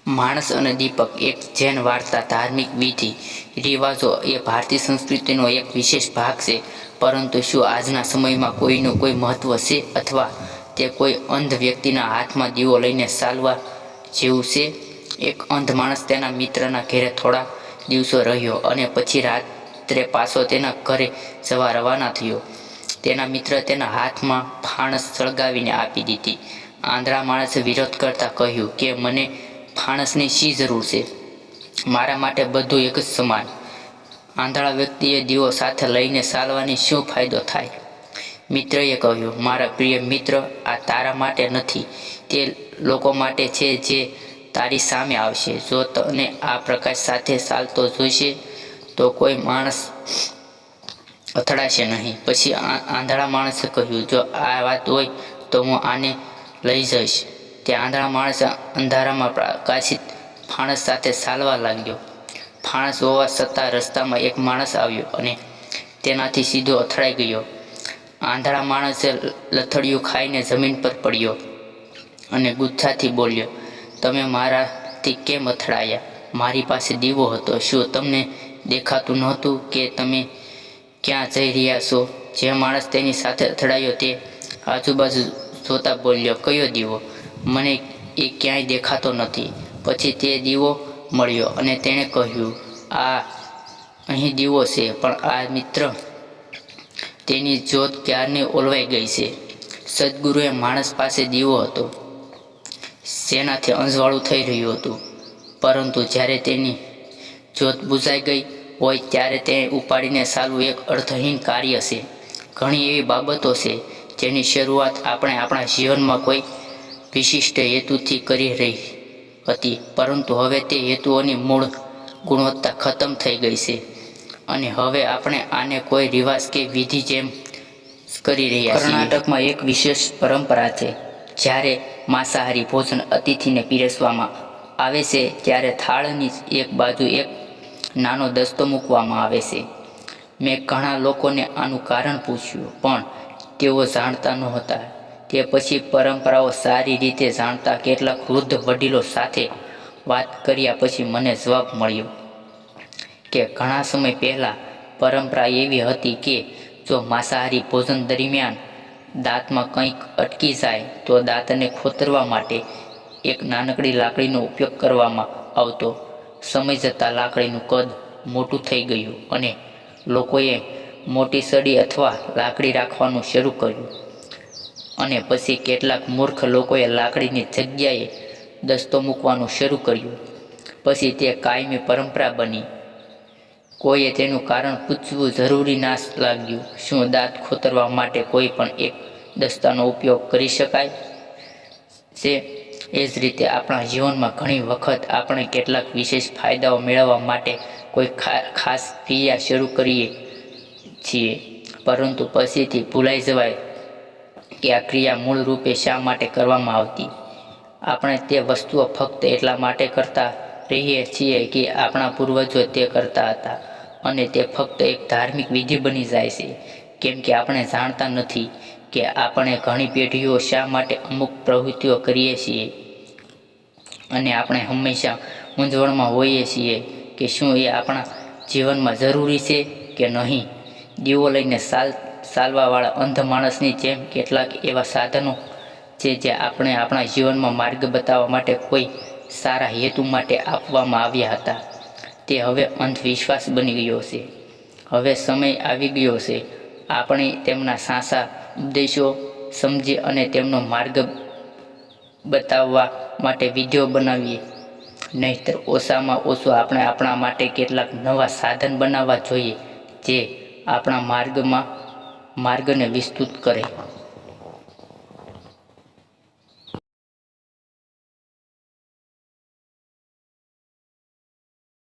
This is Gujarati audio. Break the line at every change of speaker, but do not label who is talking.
માણસ અને દીપક એક જૈન વાર્તા ધાર્મિક વિધિ રિવાજો એ ભારતીય સંસ્કૃતિનો એક વિશેષ ભાગ છે. પરંતુ શું આજના સમયમાં કોઈનું કોઈ મહત્વ છે, અથવા તે કોઈ અંધ વ્યક્તિના હાથમાં દીવો લઈને ચાલવા જેવું છે? એક અંધ માણસ તેના મિત્રના ઘરે થોડા દિવસો રહ્યો અને પછી રાત્રે પાછો તેના ઘરે જવા રવાના થયો. તેના મિત્ર તેના હાથમાં ફાણસ સળગાવીને આપી દીધી. આંધળા માણસે વિરોધ કરતા કહ્યું કે મને ફાણસની શી જરૂર છે? મારા માટે બધું એક જ સમાન. આંધળા વ્યક્તિએ દીવો સાથે લઈને ચાલવાની શું ફાયદો થાય? મિત્રએ કહ્યું, મારા પ્રિય મિત્ર, આ તારા માટે નથી, તે લોકો માટે છે જે તારી સામે આવશે. જો તને આ પ્રકાશ સાથે ચાલતો જોઈશે તો કોઈ માણસ અથડાશે નહીં. પછી આંધળા માણસે કહ્યું, જો આ વાત હોય તો હું આને લઈ જઈશ. તે આંધળા માણસ અંધારામાં પ્રકાશિત ફાણસ સાથે ચાલવા લાગ્યો. ફાણસ હોવા છતાં રસ્તામાં એક માણસ આવ્યો અને તેનાથી સીધો અથડાઈ ગયો. આંધળા માણસે લથડિયું ખાઈને જમીન પર પડ્યો અને ગુસ્સાથી બોલ્યો, તમે મારાથી કેમ અથડાયા? મારી પાસે દીવો હતો. શું તમને દેખાતું નહોતું કે તમે ક્યાં જઈ રહ્યા છો? જે માણસ તેની સાથે અથડાયો તે આજુબાજુ જોતા બોલ્યો, કયો દીવો? મને એ ક્યાંય દેખાતો નથી. પછી તે દીવો મળ્યો અને તેણે કહ્યું, અહીં દીવો છે, પણ આ મિત્ર, તેની જ્યોત ક્યારની ઓલવાઈ ગઈ છે. સદગુરુએ માણસ પાસે દીવો હતો જેનાથી અંજવાળું થઈ રહ્યું હતું, પરંતુ જ્યારે તેની જ્યોત બુઝાઈ ગઈ હોય ત્યારે તેને ઉપાડીને ચાલવું એક અર્થહીન કાર્ય છે. ઘણી એવી બાબતો છે જેની શરૂઆત આપણે આપણા જીવનમાં કોઈ વિશિષ્ટ હેતુથી કરી રહી હતી, પરંતુ હવે તે હેતુઓની મૂળ ગુણવત્તા ખતમ થઈ ગઈ છે અને હવે આપણે આને કોઈ રિવાજ કે વિધિ જેમ કરી રહ્યા છીએ. કર્ણાટકમાં એક વિશેષ પરંપરા છે. જ્યારે માંસાહારી ભોજન અતિથિને પીરસવામાં આવે છે ત્યારે થાળની એક બાજુ એક નાનો દસ્તો મૂકવામાં આવે છે. મેં ઘણા લોકોને આનું કારણ પૂછ્યું, પણ તેઓ જાણતા નહોતા. તે પછી પરંપરાઓ સારી રીતે જાણતા કેટલાક વૃદ્ધ વડીલો સાથે વાત કર્યા પછી મને જવાબ મળ્યો કે ઘણા સમય પહેલાં પરંપરા એવી હતી કે જો માંસાહારી ભોજન દરમિયાન દાંતમાં કંઈક અટકી જાય તો દાંતને ખોતરવા માટે એક નાનકડી લાકડીનો ઉપયોગ કરવામાં આવતો. સમય જતાં લાકડીનું કદ મોટું થઈ ગયું અને લોકોએ મોટી સળી અથવા લાકડી રાખવાનું શરૂ કર્યું, અને પછી કેટલાક મૂર્ખ લોકોએ લાકડીની જગ્યાએ દસ્તો મૂકવાનું શરૂ કર્યું. પછી તે કાયમી પરંપરા બની. કોઈએ તેનું કારણ પૂછવું જરૂરી ના લાગ્યું. શું દાંત ખોતરવા માટે કોઈ પણ એક દસ્તાનો ઉપયોગ કરી શકાય છે? એ જ રીતે આપણા જીવનમાં ઘણી વખત આપણે કેટલાક વિશેષ ફાયદાઓ મેળવવા માટે કોઈ ખાસ ક્રિયા શરૂ કરીએ છીએ, પરંતુ પછીથી ભૂલાઈ જવાય કે આ ક્રિયા મૂળ રૂપે શા માટે કરવામાં આવતી. આપણે તે વસ્તુઓ ફક્ત એટલા માટે કરતા રહીએ છીએ કે આપણા પૂર્વજો તે કરતા હતા, અને તે ફક્ત એક ધાર્મિક વિધિ બની જાય છે, કેમ કે આપણે જાણતા નથી કે આપણે ઘણી પેઢીઓ શા માટે અમુક પ્રવૃત્તિઓ કરીએ છીએ, અને આપણે હંમેશા મૂંઝવણમાં હોઈએ છીએ કે શું એ આપણા જીવનમાં જરૂરી છે કે નહીં. દીવો લઈને ચાલવાવાળા અંધ માણસની જેમ કેટલાક એવા સાધનો છે જે આપણે આપણા જીવનમાં માર્ગ બતાવવા માટે કોઈ સારા હેતુ માટે આપવામાં આવ્યા હતા. તે હવે અંધવિશ્વાસ બની ગયો છે. હવે સમય આવી ગયો છે આપણે તેમના સાચા ઉદ્દેશો સમજી અને તેમનો માર્ગ બતાવવા માટે વિધિઓ બનાવીએ. નહીંતર ઓછામાં ઓછું આપણે આપણા માટે કેટલાક નવા સાધન બનાવવા જોઈએ જે આપણા માર્ગને વિસ્તૃત કરે.